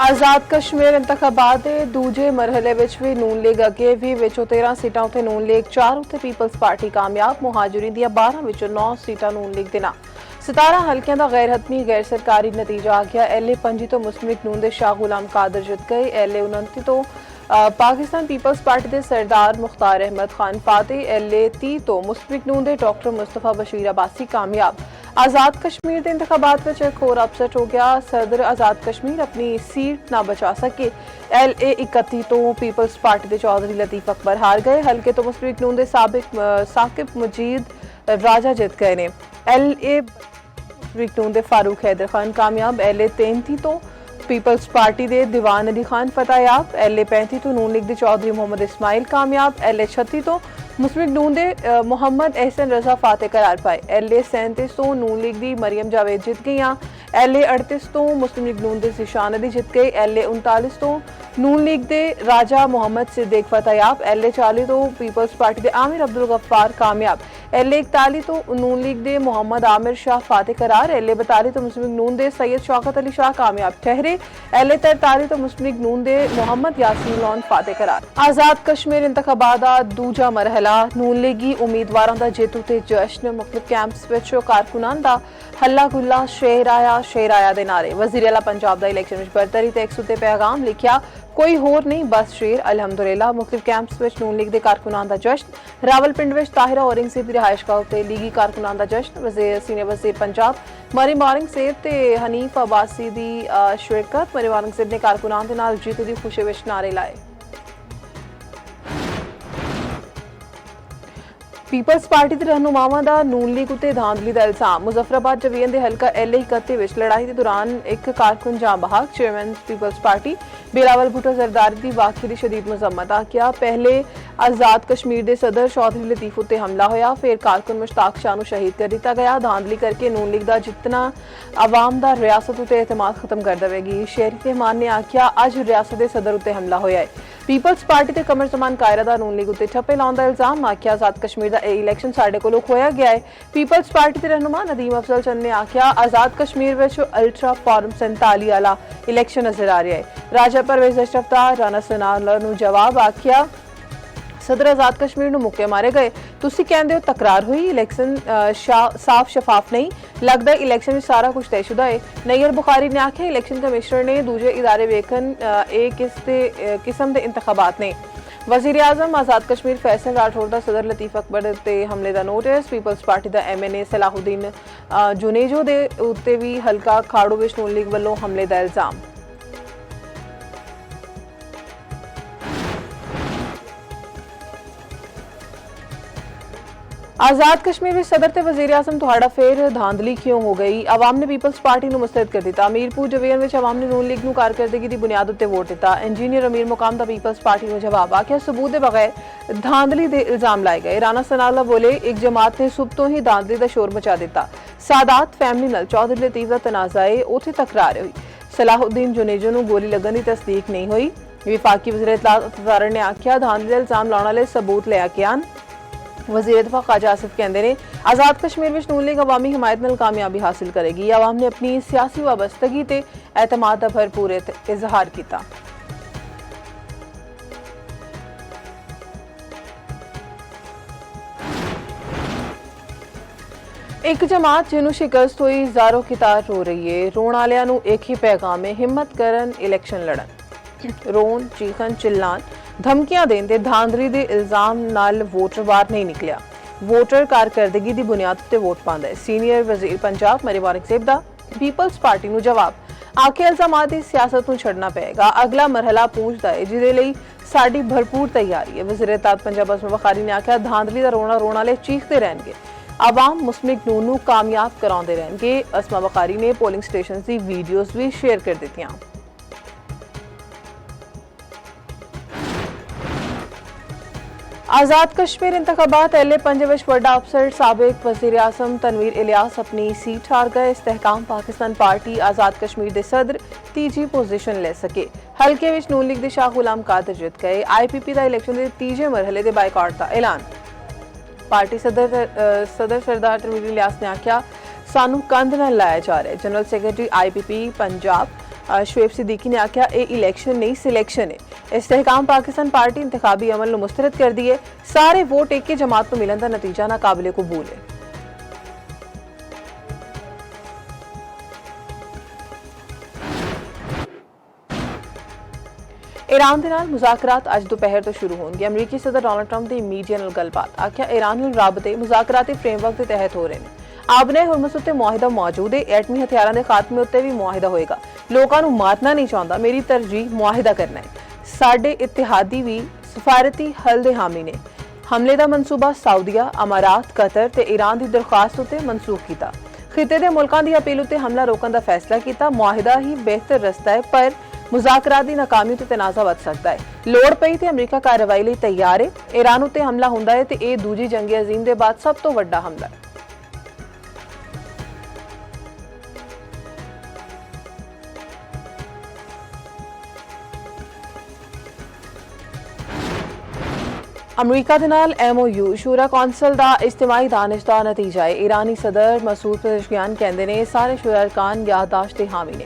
आज़ाद कश्मीर इंतखाबात के दूजे मरहले विच भी नून लीग अगे भी 13 सीटां उत्ते नून लीग 4 उत्ते पीपल्स पार्टी कामयाब मुहाजिरीन दी 12 विचों 9 सीटां नून लीग दे नां 17 हल्कियां दा गैर हतमी गैर सरकारी नतीजा आ गया। एलए 5 तो मुस्लिम लीग नून दे शाह गुलाम कादर जित गए। एलए 29 तो पाकिस्तान पीपल्स पार्टी के सरदार मुख्तार अहमद खान फातेह। एलए 30 तो मुस्लिम लीग नून दे डॉक्टर मुस्तफा बशीर अब्बासी कामयाब। आज़ाद कश्मीर के इंतखाबात में एक होर अपसेट हो गया। सदर आज़ाद कश्मीर अपनी सीट ना बचा सके। एलए 31 तो पीपल्स पार्टी के चौधरी लतीफ अकबर हार गए। हल्के तो मुस्लिम लीग नून दे साकिब मजीद राजा जित गए ने। एलए नून दे फारूक हैदर खान कामयाब। एलए 33 तो पीपल्स पार्टी के दीवान अली खान फतेहयाब। एलए 35 तो नून लीग दे चौधरी मोहम्मद इस्माइल कामयाब। एलए 36 तो मुस्लिम लीग नून दे मोहम्मद एहसन रजा फातेह करार पाए। एलए 37 तो नून लीग दी मरियम जावेद जित गई। एलए 38 तो मुस्लिम लीग नून दे जिशान अली जित गए। एलए 39 तो नून लीग दे राजा मोहम्मद सिद्दीक फतेहयाब। एलए 40 तो पीपल्स पार्टी के आमिर अब्दुल गफ्फार कामयाब। एलए 41 तो नून लीग दे मोहम्मद आमिर शाह फातेह करार। एलए 42 तो मुस्लिम लीग नून दे सैयद शौकत अली शाह कामयाब ठहरे। एलए 43 तो मुस्लिम लीग नून दे मोहम्मद यासीन लॉन फातेह करार। आज़ाद कश्मीर इंतखाबात दा दूजा मरहला नून लीगी उम्मीदवारों का जित उत्ते जश्न। मुख्तलिफ कैंप्स विच कारकुनान दा हल्ला गुल्ला शेर आया दे नारे। वज़ीर आला पंजाब दा इलैक्शन विच बरतरी ते एक सुते पैगाम लिखिया कोई होर नहीं बस शेर अलहमदुलिल्लाह। मुख्तलिफ कैंप्स विच नून लीग दे कारकुनान दा जश्न। रावलपिंड विच ताहिरा औरंगजेब दी रिहायशगाह उत्ते लीगी कारकुनान दा जश्न। सीनियर वज़ीर पंजाब मरियम औरंगजेब ते हनीफ अब्बासी दी शिरकत। मरियम औरंगजेब ने कारकुनान दे नाल जीत दी खुशी विच नारे लाए। पीपल्स पार्टी के रहनुमावां दा नून लीग उत्ते धांधली का इल्जाम। मुजफ्फराबाद डिवीजन के हल्का एलए 31 विच लड़ाई के दौरान एक कारकुन जां बहक। चेयरमैन पीपल्स पार्टी बिलावल भुट्टो जरदारी की वाकई की शदीद मजम्मत आखिया पहले आज़ाद कश्मीर के सदर चौधरी लतीफ उत्ते हमला होया फिर कारकुन मुश्ताक शाह नूं शहीद कर दिता गया। धांधली करके नून लीग का जितना आवाम का रियासत उत्ते एतमाद खत्म कर देवेगी। शहरी रहमान ने आखिया अज रियासत के सदर उत्ते हमला होया है। पीपल्स पार्टी के कमर जमान कायरा का नून लीग उत्ते ठप्पे लाने का इल्जाम। आखिया आज़ाद कश्मीर का इलैक्शन साडे कोलों खोया गया है। पीपल्स पार्टी के रहनुमा नदीम अफजल चंद ने आखिया आज़ाद कश्मीर विच अल्ट्रा फॉर्म 47 वाला इलैक्शन नजर आ रहा है। राजा परवेज अशरफ दा राणा सनाउल्लाह नूं जवाब आखिया सदर आज़ाद कश्मीर नूं मुक्के मारे गए। तुसी कहंदे हो तकरार हुई इलैक्शन साफ शफाफ नहीं लगता। इलैक्शन में सारा कुछ तयशुदा है। नैयर बुखारी ने आखिया इलैक्शन कमिश्नर ने दूजे इदारे वेखन किस्म के इंतखाबात ने। वज़ीर आज़म आज़ाद कश्मीर फैसल राठौर दा सदर लतीफ अकबर ते हमले का नोटिस। पीपल्स पार्टी का MNA सलाहुद्दीन जुनेजो दे उत्ते भी हल्का खाड़ो विच नून लीग वल्लों हमले का इल्जाम। आज़ाद कश्मीर में सदर ते वज़ीर आज़म तुहाड़ा फिर धांधली क्यों हो गई। आवाम ने पीपल्स पार्टी नूं मुस्तरद कर दिता। मीरपुर डिवीजन में आवाम ने नून लीग नूं कारकरदगी की बुनियाद उत्ते वोट दिता। इंजीनियर अमीर मुकाम दा पीपल्स पार्टी नूं जवाब आखिया सबूत दे बगैर धांधली दे इल्जाम लाए गए। राणा सनाउल्लाह बोले एक जमात ने सुबह तो ही धांधली का शोर मचा दिता। सादात फैमिली नाल चौधरी लतीफ दा तनाज़ा है उत्थे तकरार हुई। सलाहुद्दीन जुनेजो नूं गोली लगन की तस्दीक नहीं हुई। विफाकी वज़ीर इत्तलात ने आखिया धांधली का इल्जाम लाने वाले सबूत ले आके आन। वज़ीर दिफा ख्वाजा आसिफ कहते हैं आज़ाद कश्मीर में नून लीग अवामी हिमायत नाल कामयाबी हासिल करेगी। आवाम ने अपनी सियासी वाबस्तगी ते एतमाद का भरपूर इजहार किया। एक जमात जिन्हों शिकस्त हुई ज़ारो कितार रो रही है। रोण वालियां नूं एक ही पैगाम है हिम्मत करन इलैक्शन लड़न। रोन चीखन चिल्लान धमकियां देन ते धांधली दे इल्जाम नाल वोटर बाहर नहीं निकलिया। वोटर कारकरदगी दी बुनियाद उत्ते वोट पांदा है। सीनियर वज़ीर पंजाब मरियम औरंगजेब दा पीपल्स पार्टी नूं जवाब आखे इल्जामात दी सियासत नूं छड्डना पएगा। अगला मरहला पहुंचदा है जिहदे लई साडी भरपूर तैयारी है। वज़ीर इत्तलात पंजाब असमा बखारी ने आखिया धांधली दा रोना रोण वाले चीखते रहणगे। आवाम मुस्लिम लीग नून नूं कामयाब कराउंदे रहणगे। असमा बखारी ने पोलिंग स्टेशन दी वीडियोज़ भी शेयर कर दित्तियां। आज़ाद कश्मीर इंतखाबात एलए 5 विच वड्डा अपसेट। साबिक वज़ीर आज़म तनवीर इलियास अपनी सीट हार गए। इस्तेहकाम पाकिस्तान पार्टी आज़ाद कश्मीर के सदर तीजी पोजीशन ले सके। हल्के विच नून लीग के शाह गुलाम कादर जित गए। IPP का इलैक्शन के तीजे मरहले के बायकॉट का ऐलान। पार्टी सदर सरदार तनवीर इलियास ने आखिया सानू कंध न लाया जा रहा है। General secretary IPP Punjab Shoaib Siddiqui ने आख्या ये इलैक्शन नहीं सिलैक्शन है। इस्तेहकाम पाकिस्तान पार्टी इंतखाबी अमल नूं मुस्तरद कर दी है। सारे वोट एक ही जमात नूं मिलन दा नतीजा नाकाबिले कबूल है। ईरान दे नाल मुज़ाकरात अज दोपहर तो शुरू होणगे। अमरीकी सदर डोनाल्ड ट्रंप दी मीडिया नाल गलबात। आख्या ईरान नाल राबते मुज़ाकराती फ्रेमवर्क के तहत हो रहे हैं। आबने हुरमुज़ उत्ते मुआहिदा मौजूद है। एटमी हथियारां दे खात्मे उत्ते भी मुआहिदा होएगा। लोकां नूं मारना नहीं चाहुंदा, मेरी तरजीह मुआहिदा करना है। साडे इत्तेहादी भी सफारती हल दे हामी ने। हमले दा मनसूबा सऊदीया, अमारात, कतर ते ईरान दी दरखास्त उत्ते मनसूख कीता। खिते दे मुल्कां दी अपील उत्ते हमला रोकण दा फैसला कीता। मुआहिदा ही बेहतर रस्ता है, पर मुज़ाकरात दी नाकामी ते तनाज़ा वध सकदा है। लोड़ पई ते अमरीका कार्रवाई लई तैयार है। ईरान उत्ते हमला हुंदा है ते इह दूजी जंगे अजीम दे बाद सब तो वड्डा हमला है। अमरीका दे नाल MOU शूरा कौंसल दा इज्तिमाई दानिशदा नतीजा है। ईरानी सदर मसूद पेज़ेश्कियान कहंदे ने सारे शूरा अरकान याददाश्त दे हामी ने।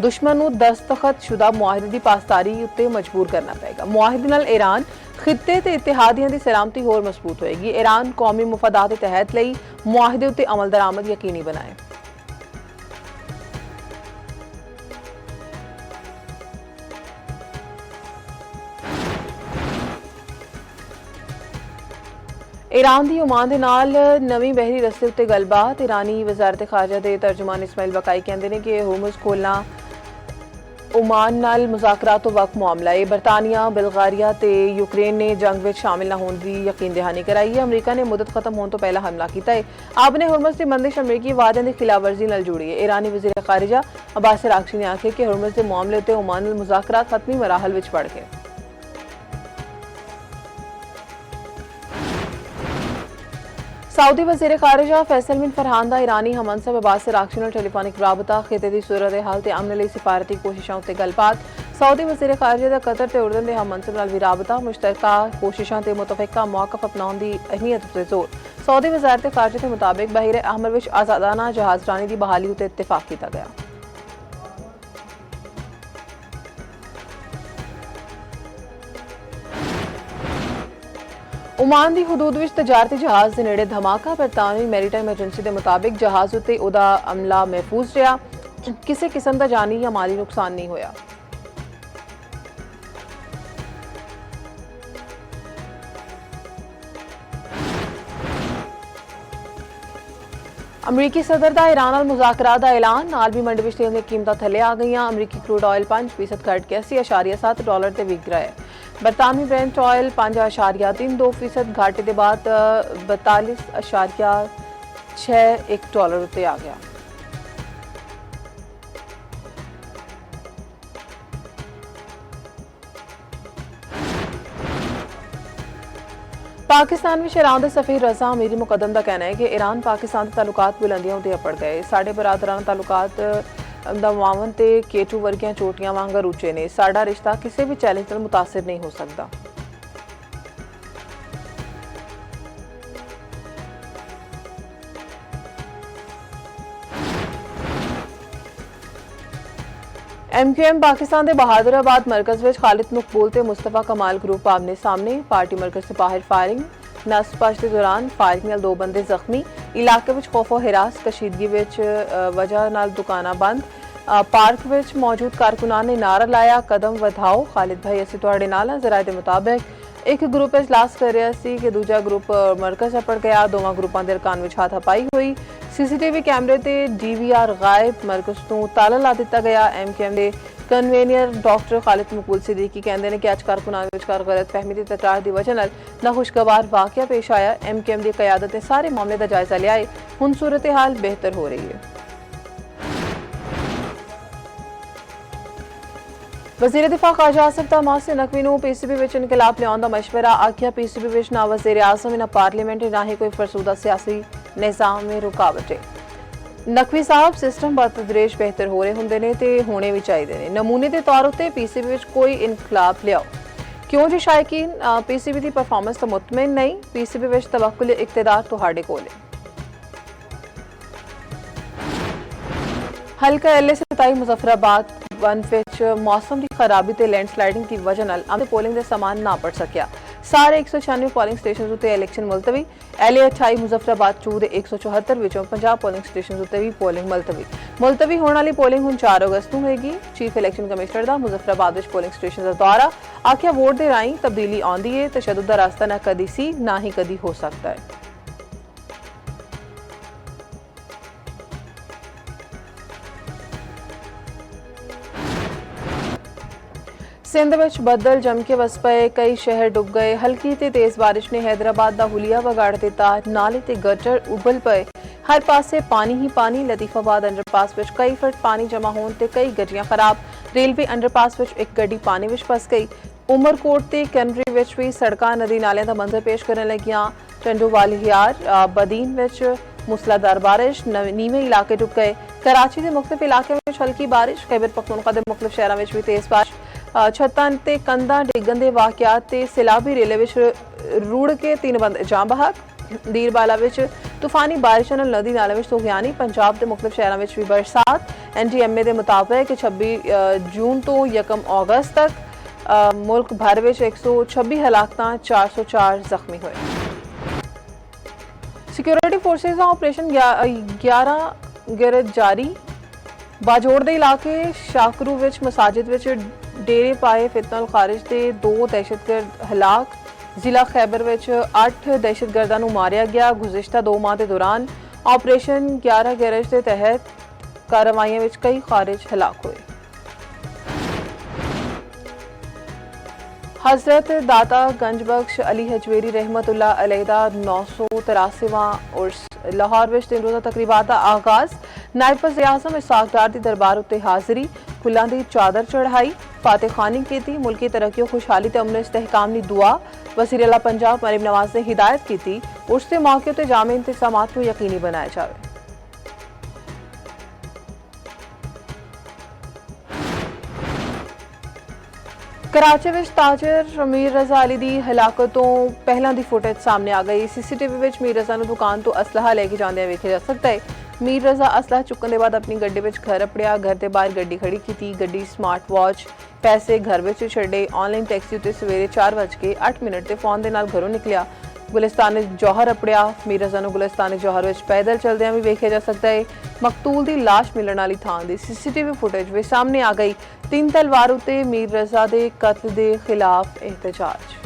दुश्मन नूं दस्तखत शुदा मुआहिदे दी पासदारी उत्ते मजबूर करना पेगा। मुआहिदे नाल ईरान खित्ते ते इत्तेहादियां दी सलामती होर मजबूत होएगी। ईरान कौमी मुफादात दे तहत लई मुआहिदे उत्ते अमल दरामद यकीनी बनाए। ईरान दी ओमान दे नाल नवीं बहरी रस्ते उत्ते गलबात। ईरानी वज़ारत खारजा दे तर्जुमान इस्माइल बकाई कहंदे ने कि हुर्मुज़ खोलना ओमान नाल मुज़ाकरात तो वक्त मामला है। बरतानिया, बल्गारिया ते यूक्रेन ने जंग में शामिल न होने की यकीन दहानी कराई है। अमरीका ने मुद्दत खत्म होने तो पहला हमला किया है। आपने हुर्मुज़ की बंदिश अमरीकी वादे की खिलाफवर्जी नाल जुड़ी है। ईरानी वज़ीर खारिजा अब्बास अराग़ची ने आखे कि हुर्मुज़ के मामले उत्ते ओमान नाल मुज़ाकरात खत्मी मराहल विच पड़ गए। सऊदी वज़ीर खारिजा फैसल बिन फरहान दा ईरानी हमअंसब अब्बास अराग़ची नाल टेलीफोनिक राबता। खिते दी सूरत हाल ते अमन लई सिफारती कोशिशां उत्ते गलबात। सऊदी वज़ीर खारिजा दा कतर ते उर्दन दे हमअंसब नाल भी राबता। मुश्तरका कोशिशां ते मुतफ़िका मौक़िफ़ अपनाउण दी अहमियत उत्ते जोर। सऊदी वज़ारत खारजा के मुताबिक बहीर अहमर विच आज़ादाना जहाज़रानी दी बहाली उत्ते इत्तिफाक कीता गया। ओमान दी हुदूद विच तजारती जहाज़ दे नेड़े धमाका। बरतानवी मैरीटाइम एजेंसी के मुताबिक जहाज़ उत्ते ओहदा अमला महफूज रहा। किसी किस्म का जानी या माली नुकसान नहीं होया। अमरीकी सदर दा ईरान नाल मुज़ाकरात दा ऐलान। नाल भी मंडी विच तेल दी कीमतां थल्ले आ गईयां। अमरीकी क्रूड ऑयल 5% घट के $80.7 ते विक रहा है। बरतानवी ब्रेंट ऑयल 5.32% घाटे के बाद $42.61 उत्ते आ गया। पाकिस्तान में ईरान के सफीर रजा अमीरी मुकदम का कहना है कि ईरान पाकिस्तान के ताल्लुकात बुलंदियां उत्ते अपड़ गए। साढ़े बरादराना ताल्लुकात दा मावन ते K2 वर्गियां चोटियां वांगर उच्चे ने। साडा रिश्ता किसी भी चैलेंज नाल मुतासिर नहीं हो सकता। MQM पाकिस्तान के बहादुराबाद मरकज में खालिद मकबूल ते मुस्तफा कमाल ग्रुप आमने सामने। पार्टी मरकज से बाहर फायरिंग। नस्ब पाश के दौरान फायरिंग नाल 2 बंदे जख्मी। इलाके में खौफो हिरास कशीदगी वजह नाल दुकाना बंद। पार्क में मौजूद कारकुनान ने नारा लाया कदम वधाओ खालिद भाई असी तुहाडे नाल। जराए के मुताबिक एक ग्रुप इजलास कर रहा सी कि दूजा ग्रुप मरकज अपड़ गया। दोवां ग्रुपां दे अरकान विच हाथापाई हुई। CCTV कैमरे ते DVR गायब। मरकज नूं ताला ला दिता गया। MQM दे कन्वेनियर डॉक्टर खालिद मकबूल सिद्दीकी कहंदे ने कि अज कारकुनान विचकार गलतफहमी दी तकरार दी वजह नाल नाखुशगवार वाकया पेश आया। MQM दी क़यादत ने सारे मामले का जायजा लिया है। हुण सूरत हाल बेहतर हो रही है। वज़ीर दिफा ख्वाजा आसिफ तमाम से नकवी नूं PCB विच इनकलाब लियाउण दा मशवरा। आख्या PCB विच ना वज़ीर आज़म ना पार्लीमेंट ना ही कोई फरसूदा सियासी निज़ाम में रुकावट है। नकवी साहब सिस्टम बतदरेज बेहतर हो रहे होंदे ने ते होने भी चाहिए ने। नमूने के तौर उत्ते PCB विच कोई इनकलाब लियाओ। क्यों जी शायकीन PCB की परफॉर्मेंस तो मुतमिन नहीं। PCB विच तवक्कुल इक़्तिदार तुहाडे कोल है। हल्का LA 27 मुजफ्फराबाद वन विच मौसम की खराबी ते लैंडस्लाइडिंग की वजह नाल आम पोलिंग दे समान ना पड़ सकिया। सारे 196 पोलिंग स्टेशन उत्ते इलैक्शन मुलतवी। LA 28 मुजफ्फराबाद 2 दे 174 विचों 50 पोलिंग स्टेशन उत्ते भी पोलिंग मुलतवी होने वाली पोलिंग हुण 4 अगस्त नूं होएगी। चीफ इलैक्शन कमिश्नर दा मुजफ्फराबाद विच पोलिंग स्टेशन दा दौरा, आखिया वोट दे राहीं तब्दीली आउंदी है, तशद्दुद दा रास्ता ना कदी सी ना ही कदी हो सकता है। सिंध विच बदल जम के वस पे, कई शहर डुब गए। हल्की ते तेज बारिश ने हैदराबाद दा हुलिया वगाड़ दिता। नाले ते गटर उबल पे, हर पासे पानी ही पानी। लतीफाबाद अंडरपास विच कई फुट पानी जमा होने ते कई गड्डियां खराब। रेलवे अंडरपास विच एक गड्डी पानी विच फस गई। उमरकोट ते कैनरी विच भी सड़कां नदी नालियां दा मंजर पेश करने लगियां। टंडोवाल हियार बदीन विच मूसलाधार बारिश, नीवे इलाके डुब गए। कराची के मुख्तलिफ इलाके में हल्की बारिश। खैबर पख्तूनख्वा के मुख्तलिफ शहरों में भी तेज बारिश। छत्तां ते कंधां डिगन दे वाकयात ते सैलाबी रेले विच रुड़ के 3 बंदे जां बहक। दीरबाला विच तूफानी बारिश नाल नदी नाले विच तूफानी। पंजाब के मुख्तलिफ शहरों में भी बरसात। NTMA के मुताबिक 26 जून तो 1 अगस्त तक मुल्क भर में 126 हलाकतां, 404 जख्मी हुए। सिक्योरिटी फोर्सेस का ऑपरेशन 11 गिरद जारी। बाजोड़ दे इलाके शाकरू विच मसाजिद विच डेरे पाए फितनल खारिज के 2 दहशतगर्द हलाक। जिला खैबर विच 8 दहशतगर्दां नूं मारिया गया। गुज़िश्ता 2 माह के दौरान ऑपरेशन 11 गिरज के तहत कार्रवाइयां विच कई खारिज हलाक हुए। हजरत दाता गंजबख्श अली हजवेरी रहमतुल्लाह अलैह दा 983वां उर्स लाहौर विच 3 रोज़ा तकरीबात का आगाज। नायब वज़ीर-ए-आज़म इसहाक डार दी दरबार उत्ते हाज़री, फुल्लां दी चादर चढ़ाई, फातिह खानी कीती। मुल्की तरक्की खुशहाली ते अमन इस्तेहकाम दी दुआ। वज़ीर आला पंजाब मरीम नवाज ने हिदायत की उर्स के मौके उत्ते जामे इंतजामात को यकीनी बनाया जाए। कराची विच ताजर मीर रजा अली दी हलाकतों पहलां दी फुटेज सामने आ गई। CCTV विच मीर रजा नूं दुकान तो असलाहा लेके जांदे वेखिया जा सकता है। मीर रजा असलाह चुकन के बाद अपनी गड्डी विच घर अपड़िया। घर के बाहर गड्डी खड़ी की। गड्डी स्मार्ट वॉच, पैसे घर विच छड्डे। ऑनलाइन टैक्सी उत्ते सवेरे 4:08 ते फोन दे नाल घरों निकलिया। गुलिस्तान जौहर अपड़िया। मीर रजा नूं गुलिस्तान जौहर विच पैदल चलदियां भी वेखिया जा सकता है। मकतूल दी लाश मिलण वाली थां दी CCTV फुटेज भी सामने आ गई। 3 तलवार उत्ते मीर रजा दे कत्ल दे खिलाफ एहतजाज।